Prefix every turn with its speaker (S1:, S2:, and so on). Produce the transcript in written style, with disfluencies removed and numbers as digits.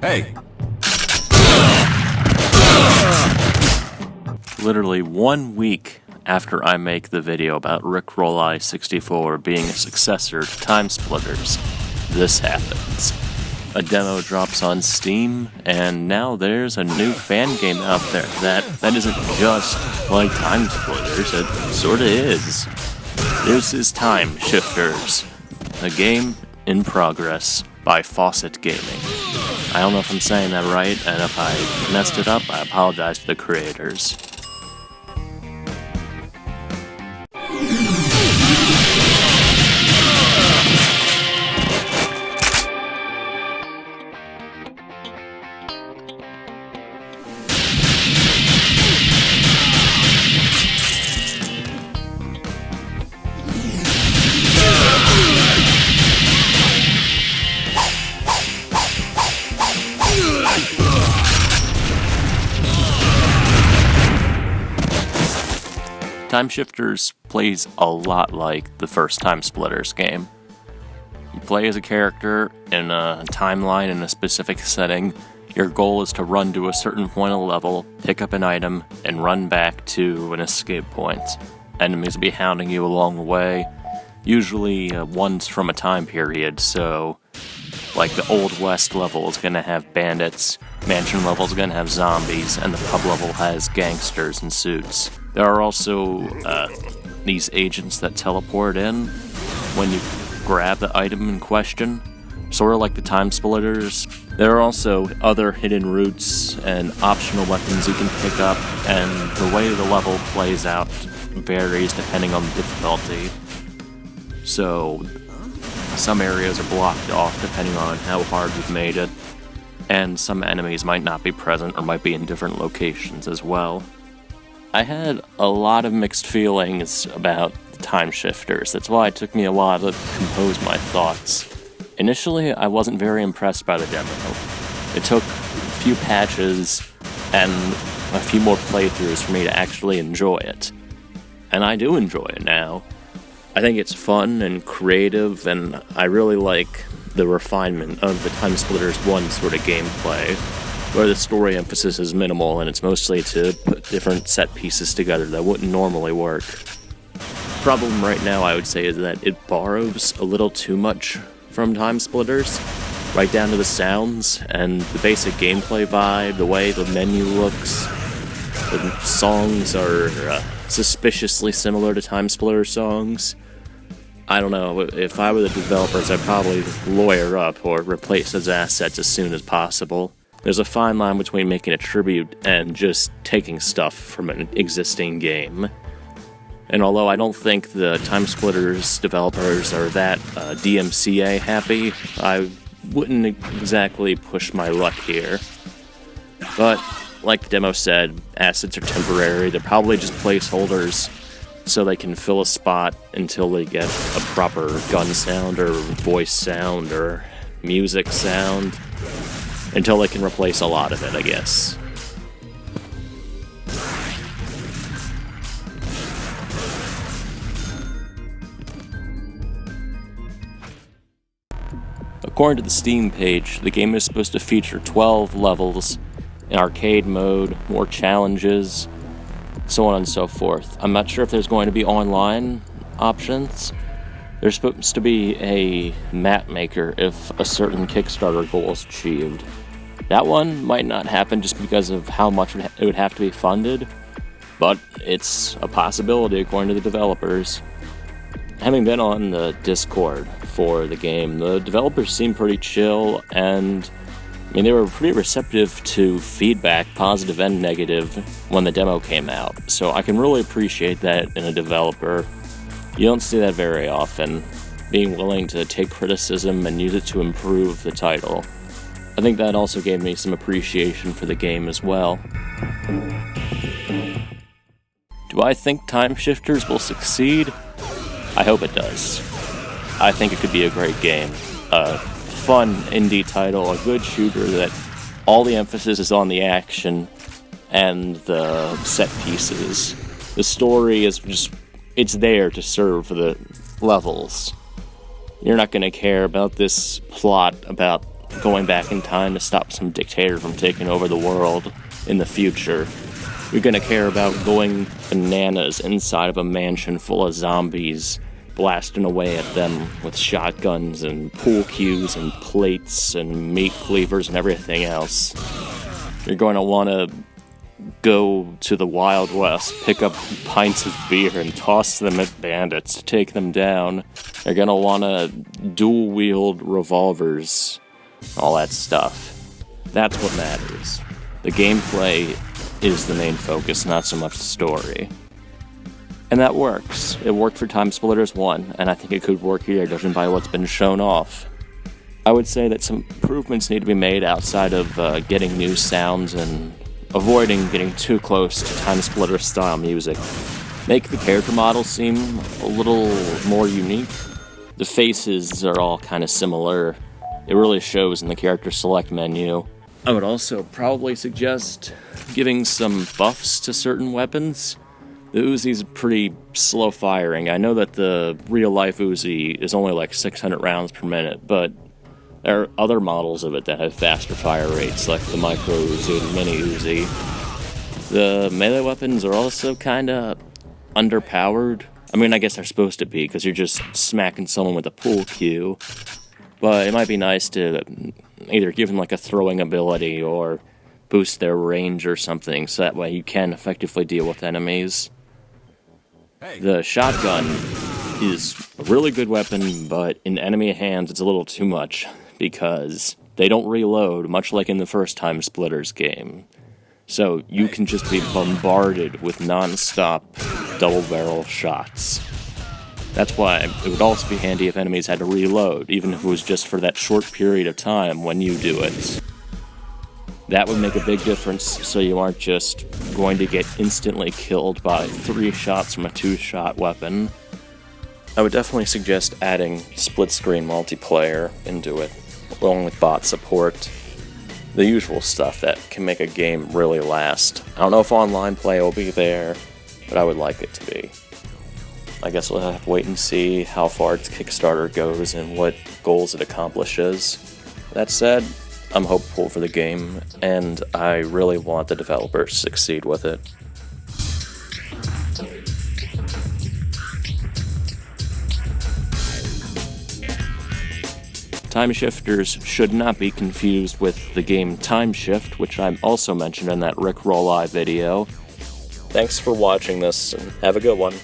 S1: Hey!
S2: Literally 1 week after I make the video about Rickroll 64 being a successor to TimeSplitters, this happens. A demo drops on Steam, and now there's a new Fangame out there that isn't just like TimeSplitters, it sorta is. This is TimeShifters, a game in progress by Fawcett Gaming. I don't know if I'm saying that right, and if I messed it up, I apologize to the creators. TimeShifters plays a lot like the first TimeSplitters game. You play as a character in a timeline in a specific setting. Your goal is to run to a certain point of the level, pick up an item, and run back to an escape point. Enemies will be hounding you along the way, usually ones from a time period, so like the Old West level is going to have bandits, mansion level is going to have zombies, and the pub level has gangsters in suits. There are also these agents that teleport in when you grab the item in question, sort of like the TimeSplitters. There are also other hidden routes and optional weapons you can pick up, and the way the level plays out varies depending on the difficulty. So some areas are blocked off depending on how hard you've made it, and some enemies might not be present or might be in different locations as well. I had a lot of mixed feelings about the TimeShifters. That's why it took me a while to compose my thoughts. Initially, I wasn't very impressed by the demo. It took a few patches and a few more playthroughs for me to actually enjoy it. And I do enjoy it now. I think it's fun and creative, and I really like the refinement of the TimeSplitters 1 sort of gameplay, where the story emphasis is minimal and it's mostly to put different set pieces together that wouldn't normally work. The problem right now, I would say, is that it borrows a little too much from TimeSplitters, right down to the sounds and the basic gameplay vibe, the way the menu looks. The songs are suspiciously similar to TimeSplitters songs. I don't know, if I were the developers, I'd probably lawyer up or replace those assets as soon as possible. There's a fine line between making a tribute and just taking stuff from an existing game. And although I don't think the TimeSplitters developers are that DMCA happy, I wouldn't exactly push my luck here. But, like the demo said, assets are temporary. They're probably just placeholders so they can fill a spot until they get a proper gun sound or voice sound or music sound, until they can replace a lot of it, I guess. According to the Steam page, the game is supposed to feature 12 levels in arcade mode, more challenges, so on and so forth. I'm not sure if there's going to be online options. There's supposed to be a map maker if a certain Kickstarter goal is achieved. That one might not happen just because of how much it would have to be funded, but it's a possibility according to the developers. Having been on the Discord for the game, the developers seem pretty chill, and they were pretty receptive to feedback, positive and negative, when the demo came out. So I can really appreciate that in a developer. You don't see that very often, being willing to take criticism and use it to improve the title. I think that also gave me some appreciation for the game as well. Do I think TimeShifters will succeed? I hope it does. I think it could be a great game. A fun indie title, a good shooter that all the emphasis is on the action and the set pieces. The story is just, it's there to serve the levels. You're not going to care about this plot about going back in time to stop some dictator from taking over the world in the future. You're gonna care about going bananas inside of a mansion full of zombies, blasting away at them with shotguns and pool cues and plates and meat cleavers and everything else. You're going to want to go to the Wild West, pick up pints of beer and toss them at bandits to take them down. You're going to want to dual-wield revolvers, all that stuff. That's what matters. The gameplay is the main focus, not so much the story. And that works. It worked for TimeSplitters 1, and I think it could work here, judging by what's been shown off. I would say that some improvements need to be made outside of getting new sounds and avoiding getting too close to TimeSplitters style music. Make the character models seem a little more unique. The faces are all kind of similar. It really shows in the character select menu. I would also probably suggest giving some buffs to certain weapons. The Uzi's pretty slow firing. I know that the real-life Uzi is only like 600 rounds per minute, but there are other models of it that have faster fire rates, like the Micro Uzi and Mini Uzi. The melee weapons are also kinda underpowered. I mean, I guess they're supposed to be, because you're just smacking someone with a pool cue. But it might be nice to either give them like a throwing ability or boost their range or something, so that way you can effectively deal with enemies. The shotgun is a really good weapon, but in enemy hands it's a little too much, because they don't reload, much like in the first TimeSplitters game. So you can just be bombarded with non-stop double-barrel shots. That's why it would also be handy if enemies had to reload, even if it was just for that short period of time when you do it. That would make a big difference, so you aren't just going to get instantly killed by 3 shots from a 2-shot weapon. I would definitely suggest adding split-screen multiplayer into it, along with bot support. The usual stuff that can make a game really last. I don't know if online play will be there, but I would like it to be. I guess we'll have to wait and see how far its Kickstarter goes and what goals it accomplishes. That said, I'm hopeful for the game, and I really want the developers to succeed with it. TimeShifters should not be confused with the game Time Shift, which I also mentioned in that Rickroll Live video. Thanks for watching this, and have a good one.